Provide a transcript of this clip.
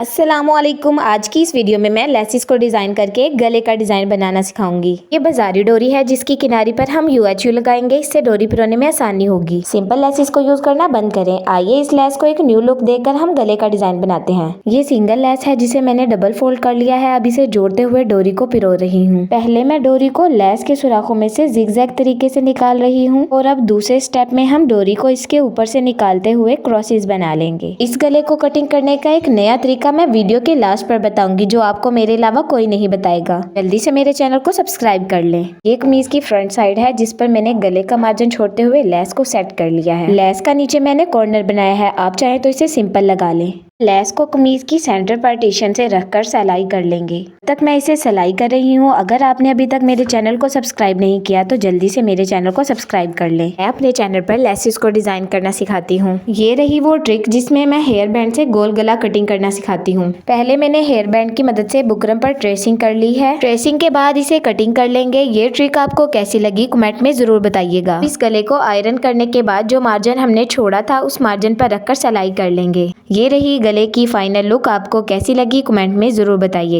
अस्सलाम वालेकुम। आज की इस वीडियो में मैं लेसिस को डिज़ाइन करके गले का डिज़ाइन बनाना सिखाऊंगी। ये बाजारी डोरी है जिसकी किनारी पर हम UHU लगाएंगे, इससे डोरी पिरोने में आसानी होगी। सिंपल लेसिस को यूज करना बंद करें। आइए इस लेस को एक न्यू लुक देकर हम गले का डिज़ाइन बनाते हैं। ये सिंगल लेस है जिसे मैंने डबल फोल्ड कर लिया है। अब इसे जोड़ते हुए डोरी को पिरो रही हूँ। पहले मैं डोरी को लेस के सुराखों में से जिगजैग तरीके से निकाल रही हूँ और अब दूसरे स्टेप में हम डोरी को इसके ऊपर से निकालते हुए क्रॉसेस बना लेंगे। इस गले को कटिंग करने का एक नया तरीका मैं वीडियो के लास्ट पर बताऊंगी, जो आपको मेरे अलावा कोई नहीं बताएगा। जल्दी से मेरे चैनल को सब्सक्राइब कर लें। ये कमीज की फ्रंट साइड है जिस पर मैंने गले का मार्जिन छोड़ते हुए लेस को सेट कर लिया है। लेस का नीचे मैंने कॉर्नर बनाया है, आप चाहें तो इसे सिंपल लगा लें। लेस को कमीज की सेंटर पार्टीशन से रखकर सिलाई कर लेंगे। तक मैं इसे सिलाई कर रही हूँ। अगर आपने अभी तक मेरे चैनल को सब्सक्राइब नहीं किया तो जल्दी से मेरे चैनल को सब्सक्राइब कर लें। मैं अपने चैनल पर लेसिस को डिजाइन करना सिखाती हूँ। ये रही वो ट्रिक जिसमें मैं हेयर बैंड से गोल गला कटिंग करना सिखाती हूँ। पहले मैंने हेयर बैंड की मदद से बुकरम पर ट्रेसिंग कर ली है। ट्रेसिंग के बाद इसे कटिंग कर लेंगे। ये ट्रिक आपको कैसी लगी कमेंट में जरूर बताइएगा। इस गले को आयरन करने के बाद जो मार्जिन हमने छोड़ा था उस मार्जिन पर रखकर सिलाई कर लेंगे। ये रही गले की फाइनल लुक। आपको कैसी लगी कमेंट में जरूर बताइए।